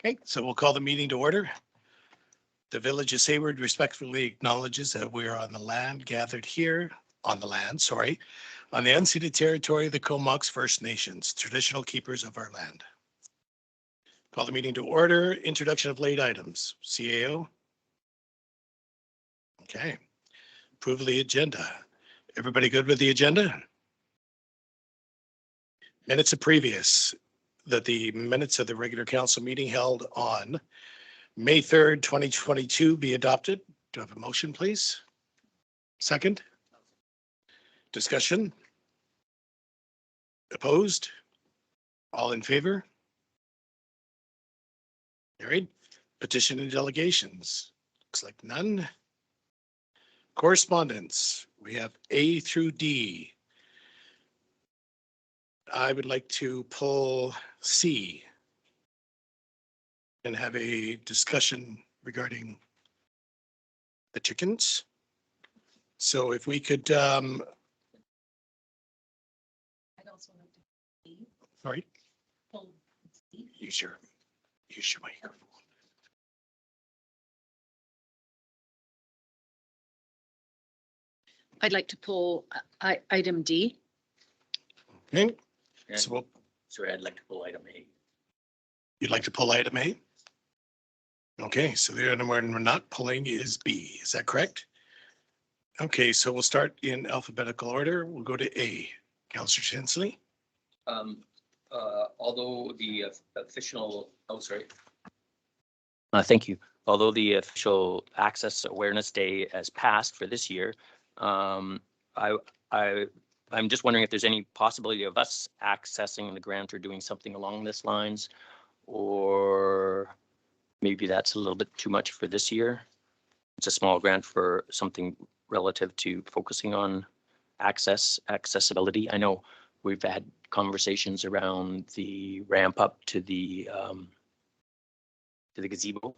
Okay, so we'll call the meeting to order. The Village of Sayward respectfully acknowledges that we are on the land gathered here, on the unceded territory of the Comox First Nations, traditional keepers of our land. Call the meeting to order. Introduction of late items. CAO. Okay. Approve the agenda. Everybody good with the agenda? Minutes of previous, that the minutes of the regular council meeting held on May 3rd, 2022 be adopted. Do I have a motion, please? Second? Discussion? Opposed? All in favor? Carried. Petition and delegations. Looks like none. Correspondence. We have A through D. I would like to pull C and have a discussion regarding the chickens. So if we could, I'd also like to sorry, pull use your microphone. I'd like to pull item D. Okay, And so sorry, I'd like to pull item A. you'd like to pull item A? Okay, so the item we're not pulling is B. Is that correct? Okay, so we'll start in alphabetical order. We'll go to A. Councillor Tinsley. Although the official, thank you. Although the official Access Awareness Day has passed for this year, I'm just wondering if there's any possibility of us accessing the grant or doing something along this lines, or maybe that's a little bit too much for this year. It's a small grant for something relative to focusing on accessibility. I know we've had conversations around the ramp up to the gazebo.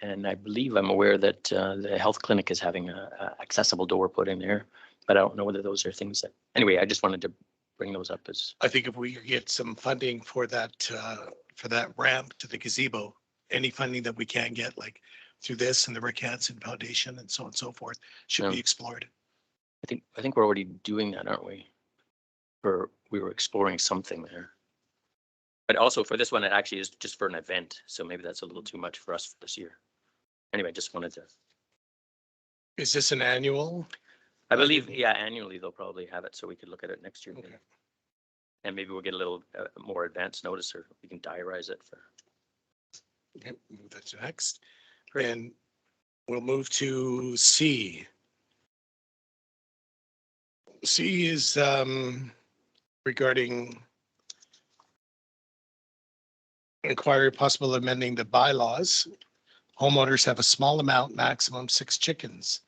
And I believe I'm aware that the health clinic is having a accessible door put in there, but I don't know whether those are things that, anyway, I just wanted to bring those up as. I think if we could get some funding for that ramp to the gazebo, any funding that we can get, like through this and the Rick Hansen Foundation and so on and so forth, should be explored. I think we're already doing that, aren't we? We were exploring something there. But also for this one, it actually is just for an event. So maybe that's a little too much for us for this year. Anyway, just wanted to. Is this an annual? I believe, yeah, annually they'll probably have it. So we could look at it next year. Okay. And maybe we'll get a little more advanced notice, or we can diarize it for. Okay, move that to next. Great. And we'll move to C. C is regarding inquiry possible amending the bylaws. Homeowners have a small amount, maximum 6 chickens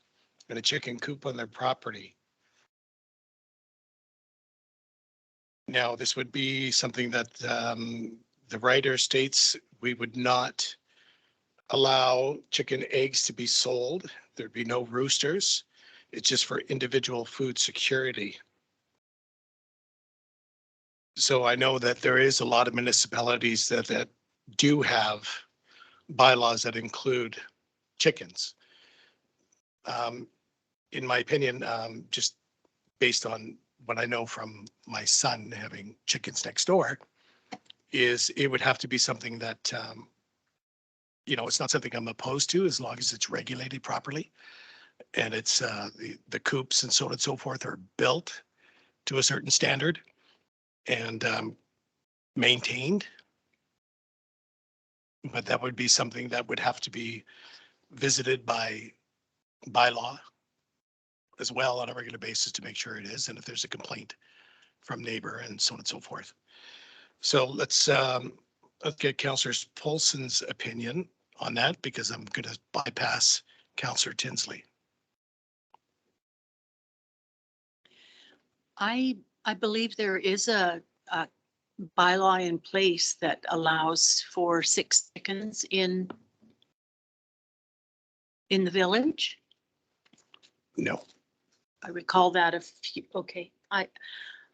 and a chicken coop on their property. Now, this would be something that the writer states we would not allow chicken eggs to be sold. There'd be no roosters. It's just for individual food security. So I know that there is a lot of municipalities that do have bylaws that include chickens. In my opinion, just based on what I know from my son having chickens next door, is it would have to be something that, it's not something I'm opposed to as long as it's regulated properly. And it's the coops and so on and so forth are built to a certain standard and maintained. But that would be something that would have to be visited by law as well on a regular basis to make sure it is. And if there's a complaint from neighbor and so on and so forth. So let's get Councillor Polson's opinion on that, because I'm going to bypass Councillor Tinsley. I believe there is a bylaw in place that allows for 6 chickens in the village. No. I recall that I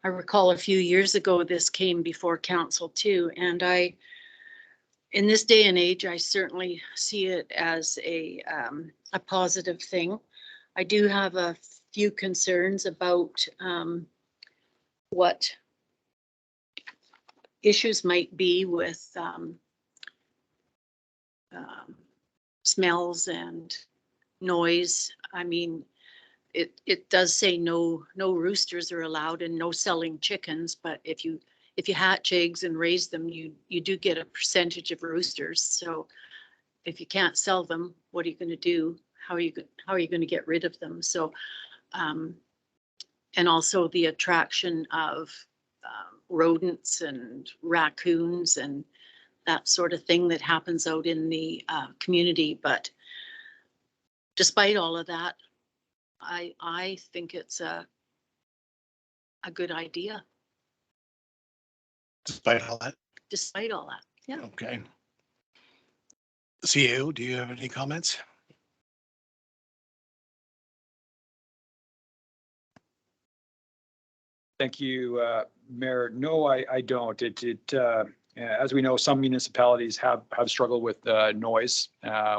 recall a few years ago this came before council too, and I in this day and age, I certainly see it as a positive thing. I do have a few concerns about what issues might be with smells and noise. I mean, it does say no roosters are allowed and no selling chickens, but if you hatch eggs and raise them, you do get a percentage of roosters. So if you can't sell them, what are you going to do? How are you going to get rid of them? So, and also the attraction of rodents and raccoons and that sort of thing that happens out in the community. But despite all of that, I think it's a good idea. Despite all that. Despite all that, yeah. Okay. CEO, do you have any comments? Thank you, Mayor. No, I don't. As we know, some municipalities have struggled with noise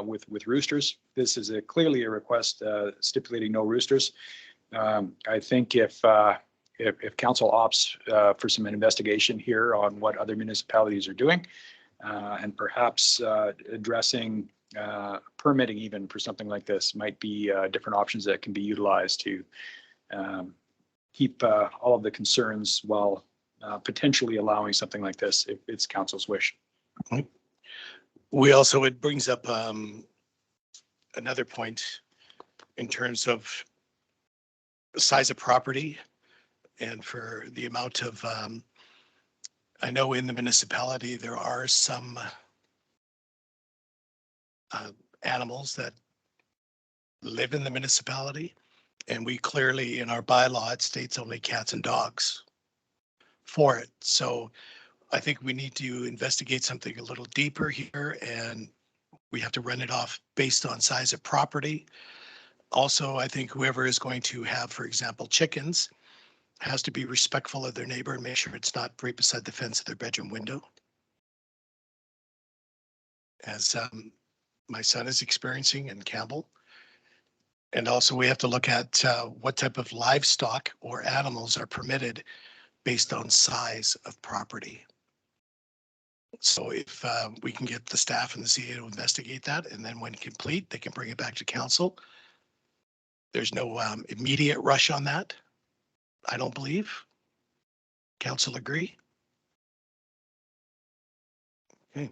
with roosters. This is clearly a request stipulating no roosters. I think if council opts for some investigation here on what other municipalities are doing, and perhaps addressing permitting even for something like this might be different options that can be utilized to keep all of the concerns while potentially allowing something like this if it's council's wish. We also, it brings up another point in terms of size of property and for the amount of, I know in the municipality, there are some animals that live in the municipality. And we clearly, in our bylaw, it states only cats and dogs for it. So I think we need to investigate something a little deeper here, and we have to run it off based on size of property. Also, I think whoever is going to have, for example, chickens has to be respectful of their neighbor and make sure it's not right beside the fence of their bedroom window. As my son is experiencing in Campbell. And also we have to look at what type of livestock or animals are permitted based on size of property. So if we can get the staff and the CA to investigate that, and then when complete, they can bring it back to council. There's no immediate rush on that, I don't believe. Council agree? Okay.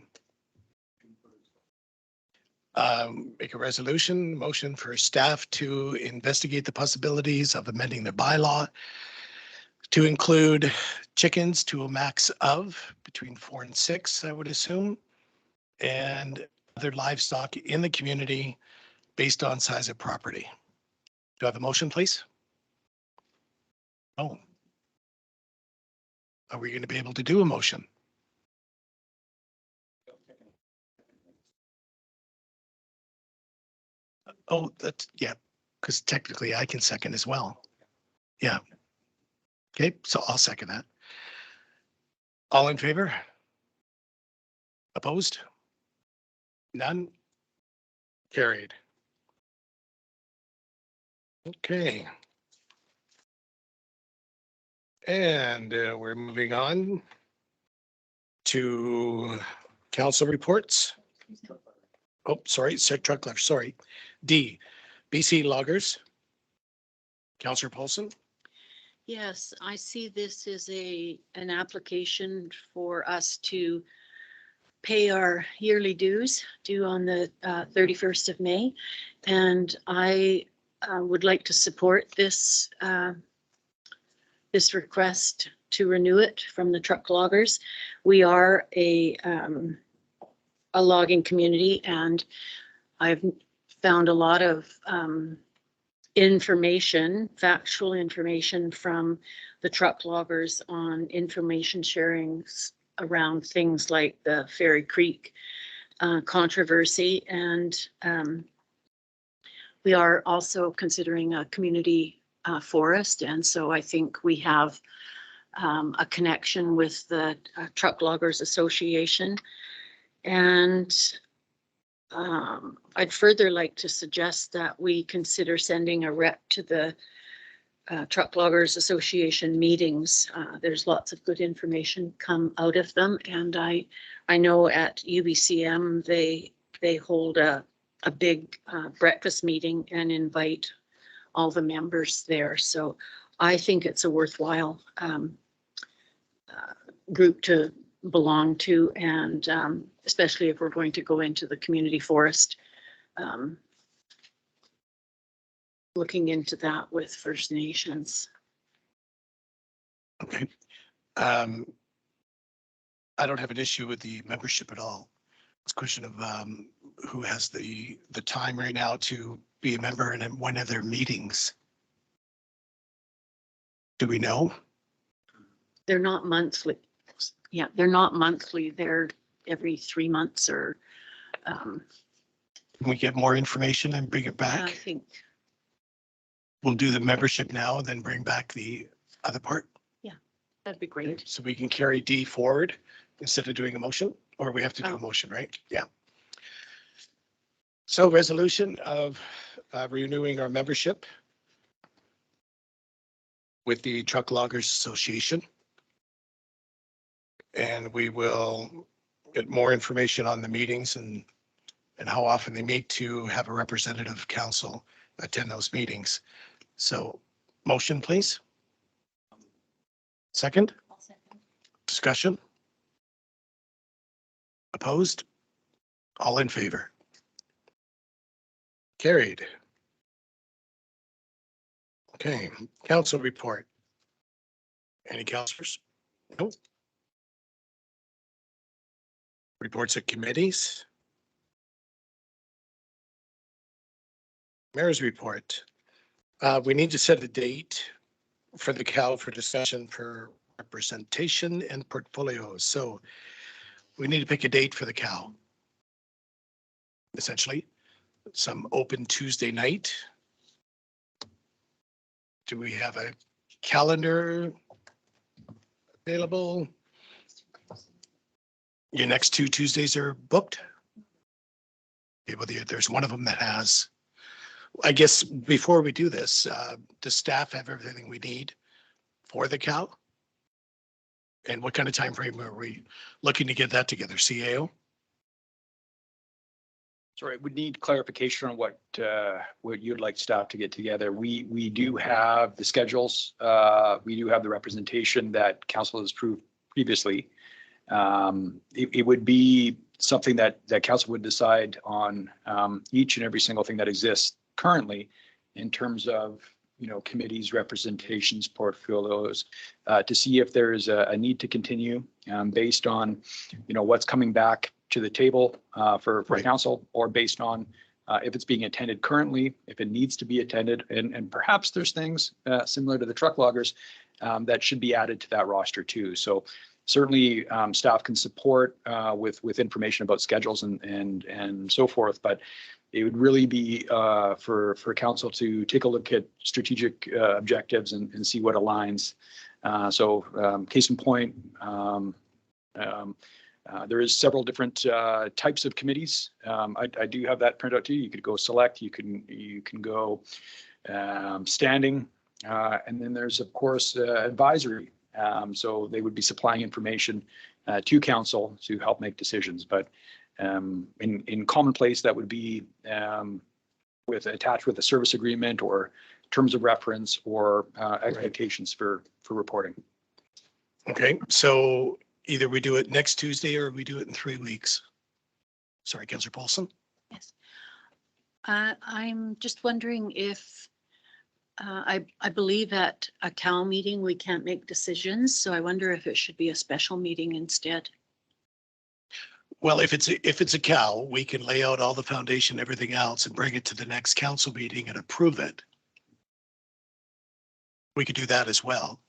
Make a resolution, motion for staff to investigate the possibilities of amending their bylaw to include chickens to a max of between 4 and 6, I would assume, and other livestock in the community based on size of property. Do I have a motion, please? Oh. Are we going to be able to do a motion? Oh, that's, yeah, because technically I can second as well. Yeah. Okay, so I'll second that. All in favor? Opposed? None? Carried. Okay. And we're moving on to council reports. Oh, sorry, Truckler, sorry. D, BC Loggers. Councillor Paulson. Yes, I see this as an application for us to pay our yearly dues due on the 31st of May. And I would like to support this this request to renew it from the truck loggers. We are a logging community, and I've found a lot of information, factual information from the truck loggers on information sharing around things like the Fairy Creek controversy. And we are also considering a community forest. And so I think we have a connection with the Truck Loggers Association. And I'd further like to suggest that we consider sending a rep to the Truck Loggers Association meetings. There's lots of good information come out of them, and I know at UBCM they hold a big breakfast meeting and invite all the members there. So I think it's a worthwhile group to belong to, and especially if we're going to go into the community forest. Looking into that with First Nations. Okay. I don't have an issue with the membership at all. It's a question of who has the time right now to be a member and when are their meetings? Do we know? They're not monthly. Yeah, they're not monthly. They're every 3 months or Can we get more information and bring it I back? think, We'll do the membership now and then bring back the other part. that'd be great. So we can carry D forward instead of doing a motion, or we have to do Oh. a motion, right? Yeah. So resolution of renewing our membership with the Truck Loggers Association. And we will get more information on the meetings and how often they meet to have a representative council attend those meetings. So motion, please. Second, discussion. Opposed? All in favor? Carried. Okay, council report. Any councillors? No. Reports of committees. Mayor's report. We need to set a date for the COW for discussion for representation and portfolios. So we need to pick a date for the COW. Essentially, some open Tuesday night. Do we have a calendar available? Your next 2 Tuesdays are booked? Okay, well, there's one of them that has. I guess before we do this, does staff have everything we need for the COW? And what kind of time frame are we looking to get that together? CAO? Sorry, we need clarification on what you'd like staff to get together. We do have the schedules. We do have the representation that council has approved previously. It would be something that council would decide on each and every single thing that exists currently in terms of, committees, representations, portfolios, to see if there is a need to continue based on, what's coming back to the table for Right. council, or based on if it's being attended currently, if it needs to be attended, and perhaps there's things similar to the truck loggers that should be added to that roster too. So certainly staff can support with information about schedules and so forth, but it would really be for council to take a look at strategic objectives and see what aligns. So case in point, there is several different types of committees. I do have that printed out too. You could go select, you can go standing, and then there's of course advisory. So they would be supplying information to council to help make decisions. But in commonplace, that would be attached with a service agreement or terms of reference or expectations for reporting. Okay, so either we do it next Tuesday or we do it in 3 weeks. Sorry, Councillor Paulson. Yes. I'm just wondering if I believe at a COW meeting, we can't make decisions. So I wonder if it should be a special meeting instead. Well, if it's a COW, we can lay out all the foundation, everything else, and bring it to the next council meeting and approve it. We could do that as well,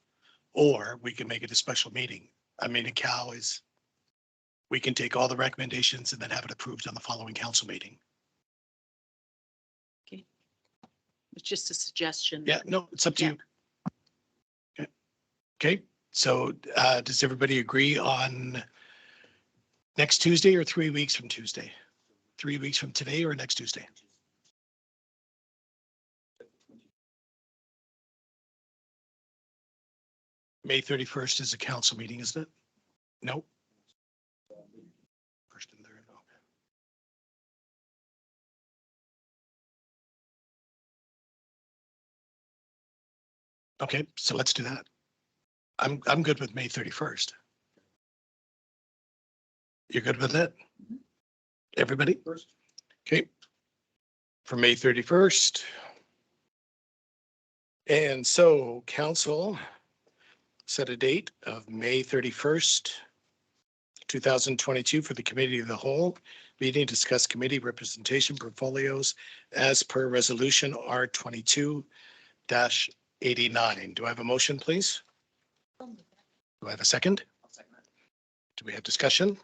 or we can make it a special meeting. I mean, a COW is, we can take all the recommendations and then have it approved on the following council meeting. It's just a suggestion. Yeah, no, it's up to you. Okay, so does everybody agree on Next Tuesday or 3 weeks from Tuesday? 3 weeks from today or next Tuesday? May 31st is a council meeting, isn't it? No. First and third, okay. Okay, so let's do that. I'm good with May 31st. You're good with that? Everybody? Okay. For May 31st. And so council set a date of May 31st, 2022 for the committee of the whole meeting, discuss committee representation portfolios as per resolution R22-89. Do I have a motion, please? Do I have a second? Do we have discussion?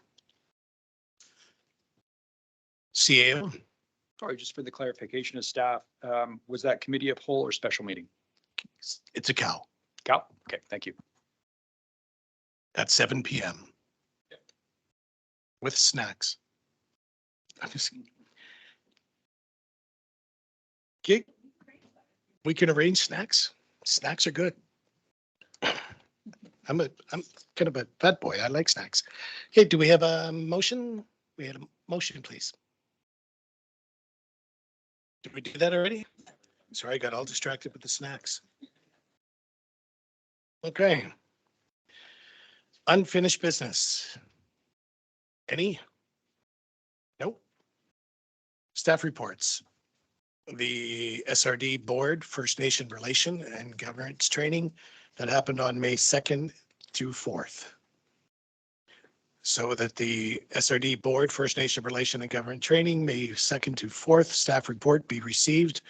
CAO, Sorry, just for the clarification of staff, was that committee of whole or special meeting? it's a cow Cal? Okay, thank you. at 7 PM. With snacks. I'm just. Okay. We can arrange snacks. Snacks are good. I'm kind of a fat boy. I like snacks. Okay, do we have a motion? We had a motion, please. Did we do that already? Sorry, I got all distracted with the snacks. Okay. Unfinished business. Any? Nope. Staff reports. The SRD Board First Nation Relation and Governance Training that happened on May 2nd to 4th. So that the SRD Board First Nation Relation and Governance Training, May 2nd to 4th, staff report be received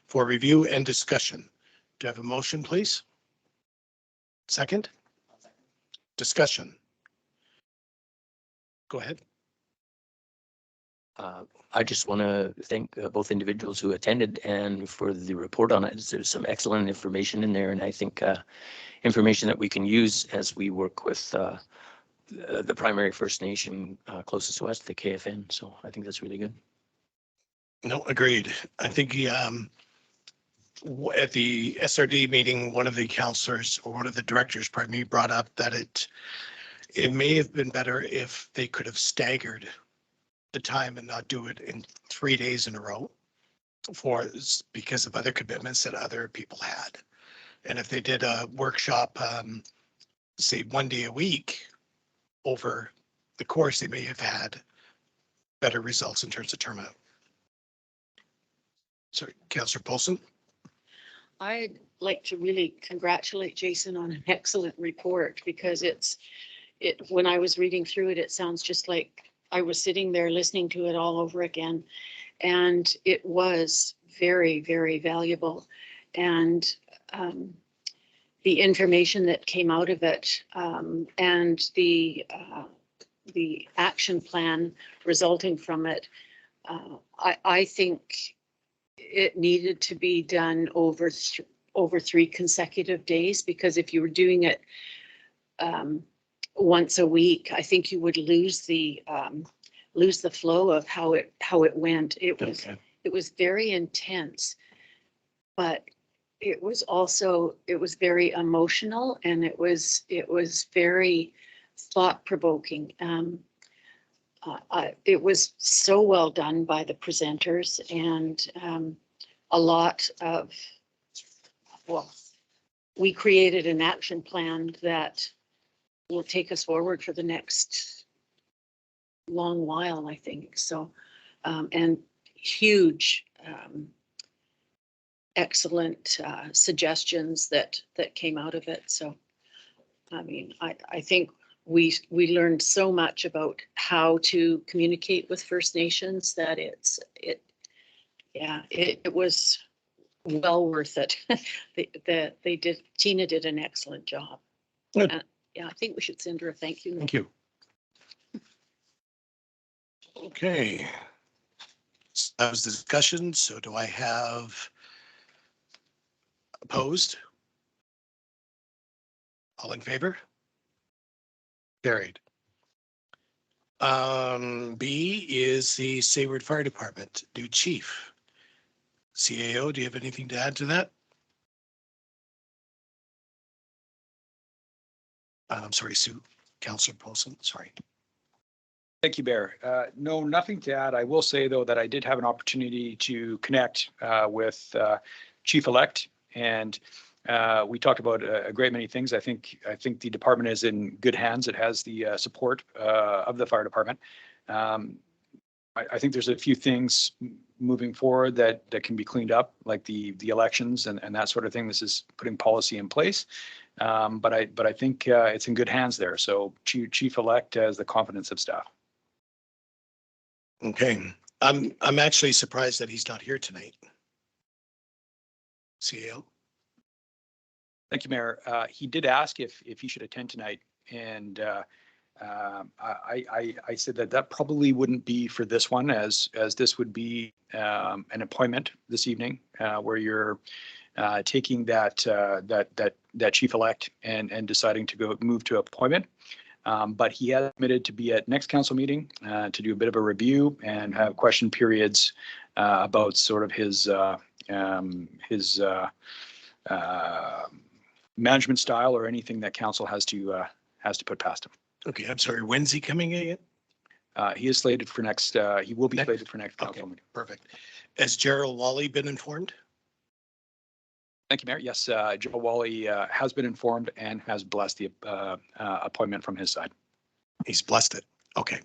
for review and discussion. Do you have a motion, please? Second? Discussion. Go ahead. I just want to thank both individuals who attended and for the report on it. There's some excellent information in there, and I think information that we can use as we work with the primary First Nation closest to us, the KFN. So I think that's really good. No, agreed. I think at the SRD meeting, one of the counselors or one of the directors, pardon me, brought up that it may have been better if they could have staggered the time and not do it in 3 days in a row because of other commitments that other people had. And if they did a workshop, say 1 day a week over the course, they may have had better results in terms of turnout. Sorry, Councillor Paulson. I'd like to really congratulate Jason on an excellent report because when I was reading through it, it sounds just like I was sitting there listening to it all over again. And it was very, very valuable. And the information that came out of it and the action plan resulting from it, I think it needed to be done over 3 consecutive days, because if you were doing it once a week, I think you would lose the flow of how it went. It was very intense, but it was very emotional, and it was very thought provoking. It was so well done by the presenters, and a lot of, well, we created an action plan that will take us forward for the next long while, I think. So, and huge, excellent suggestions that came out of it. So, I mean, I think we learned so much about how to communicate with First Nations that it was well worth it. Tina did an excellent job. Good. Yeah, I think we should send her a thank you. Thank you. Okay. So that was the discussion. So do I have opposed? All in favor? Carried. B is the Sayward Fire Department, new chief. CAO, do you have anything to add to that? I'm sorry, Sue, Councillor Paulson, sorry. Thank you, Bear. No, nothing to add. I will say, though, that I did have an opportunity to connect with Chief-elect, and we talked about a great many things. I think the department is in good hands. It has the support of the fire department. I think there's a few things moving forward that can be cleaned up, like the elections and that sort of thing. This is putting policy in place. But I think it's in good hands there. So Chief-elect has the confidence of staff. Okay, I'm actually surprised that he's not here tonight. CAO. Thank you, Mayor. He did ask if he should attend tonight, and I said that probably wouldn't be for this one, as this would be an appointment this evening, where you're taking that chief-elect and deciding to move to appointment. But he has committed to be at next council meeting to do a bit of a review and have question periods about sort of his management style or anything that council has to put past him. Okay, I'm sorry, when's he coming again? He is slated for next, he will be Next? slated for next Okay, council meeting. perfect. Has Gerald Wally been informed? Thank you, Mayor. Yes, Joe Wally has been informed and has blessed the appointment from his side. He's blessed it. Okay.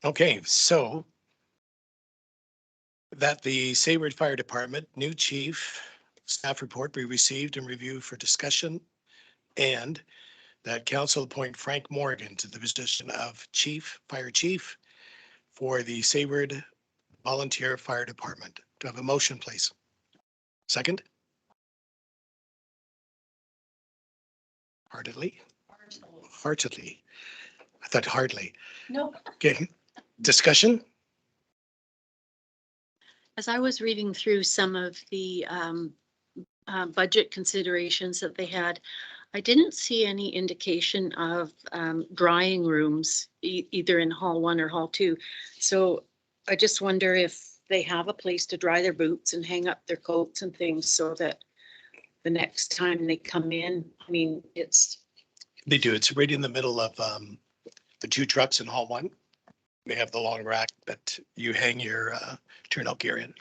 Okay, so that the Sayward Fire Department new chief staff report be received and reviewed for discussion, and that council appoint Frank Morgan to the position of fire chief for the Sayward Volunteer Fire Department. Do I have a motion, please? Second? Heartedly? Heartedly. I thought hardly. No. Okay, discussion? As I was reading through some of the budget considerations that they had, I didn't see any indication of drying rooms, either in Hall 1 or Hall 2. So I just wonder if they have a place to dry their boots and hang up their coats and things so that the next time they come in, I mean, They do. It's right in the middle of the two trucks in Hall 1. They have the long rack that you hang your turnout gear in.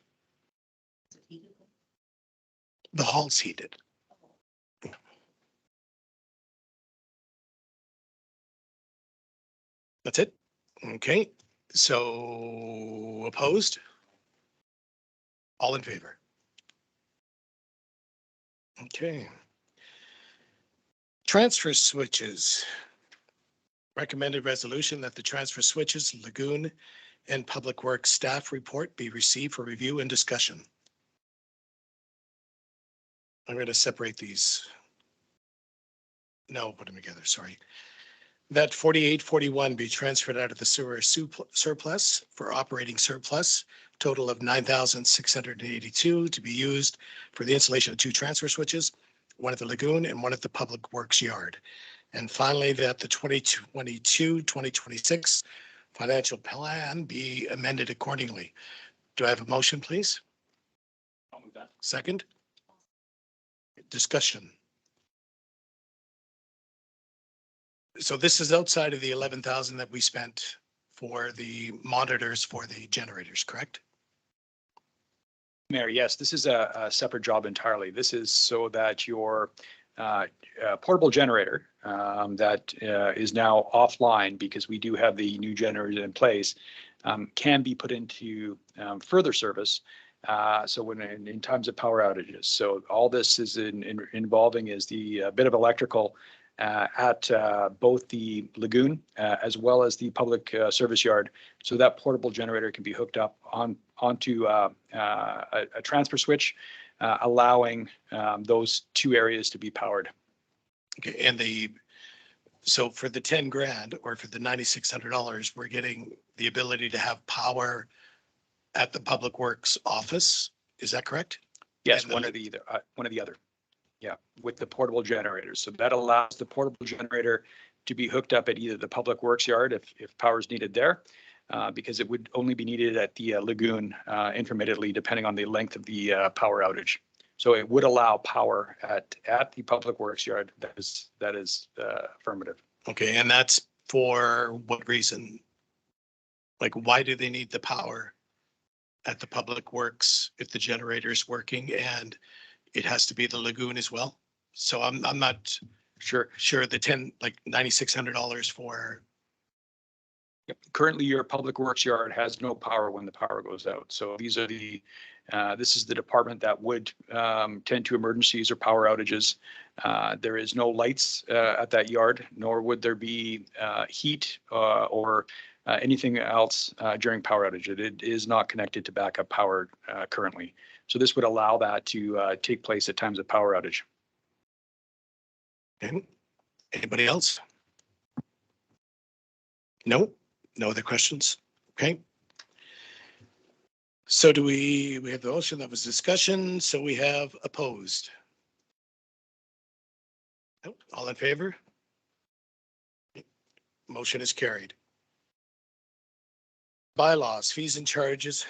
The hall's heated. That's it. Okay, so opposed? All in favor? Okay. Transfer switches. Recommended resolution that the transfer switches, lagoon, and public works staff report be received for review and discussion. I'm going to separate these. No, put them together, sorry. That 4841 be transferred out of the sewer surplus for operating surplus, total of 9,682 to be used for the installation of two transfer switches, one at the lagoon and one at the public works yard. And finally, that the 2022-2026 financial plan be amended accordingly. Do I have a motion, please? I'll move that. Second? Discussion. So this is outside of the 11,000 that we spent for the monitors for the generators, correct? Mayor, yes, this is a separate job entirely. This is so that your portable generator that is now offline, because we do have the new generator in place, can be put into further service. So when in times of power outages. So all this is involving is the bit of electrical at both the lagoon as well as the public service yard, so that portable generator can be hooked up onto a transfer switch, allowing those two areas to be powered. Okay, and so for the 10 grand or for the $9,600, we're getting the ability to have power at the Public Works office. Is that correct? Yes, And one or the other. Yeah, with the portable generators. So that allows the portable generator to be hooked up at either the Public Works yard if power is needed there, because it would only be needed at the lagoon intermittently, depending on the length of the power outage. So it would allow power at the Public Works yard. That is affirmative. Okay, and that's for what reason? Like, why do they need the power at the Public Works if the generator's working and it has to be the lagoon as well? So I'm not Sure. sure the like $9,600 for, Yep. Currently, your Public Works yard has no power when the power goes out. So these are this is the department that would tend to emergencies or power outages. There is no lights at that yard, nor would there be heat or anything else during power outage. It is not connected to backup power currently. So this would allow that to take place at times of power outage. okay. Anybody else? No, no other questions? Okay. So do we have the motion, that was discussion, so we have opposed. Nope. All in favor? Motion is carried. Bylaws, fees and charges.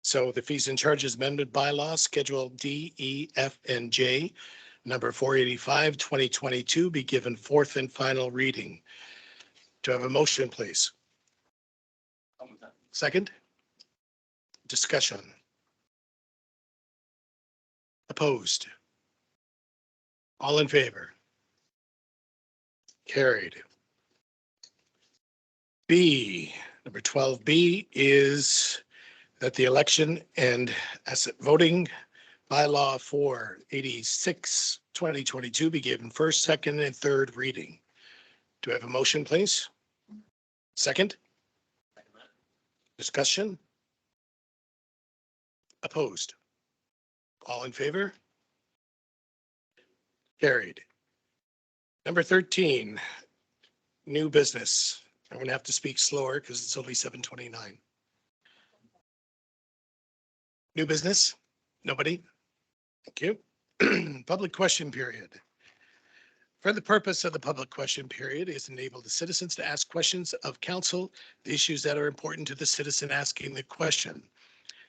So the fees and charges amended bylaw, Schedule D, E, F, and J, number 485, 2022, be given fourth and final reading. Do I have a motion, please? Second? Discussion. Opposed? All in favor? Carried. B, number 12B is that the election and asset voting bylaw 486, 2022 be given first, second, and third reading. Do I have a motion, please? Second? Discussion? Opposed? All in favor? Carried. Number 13, new business. I'm going to have to speak slower because it's only 7:29. New business? Nobody? Thank you. Public question period. For the purpose of the public question period is enable the citizens to ask questions of council, the issues that are important to the citizen asking the question.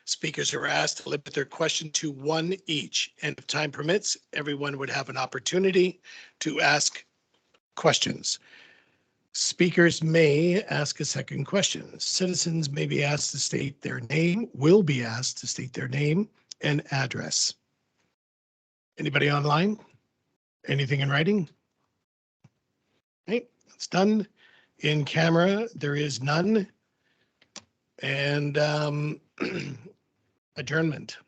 Speakers are asked to limit their question to one each, and if time permits, everyone would have an opportunity to ask questions. Speakers may ask a second question. Citizens may be asked to state their name, will be asked to state their name and address. Anybody online? Anything in writing? Okay, it's done. In camera, there is none. And adjournment.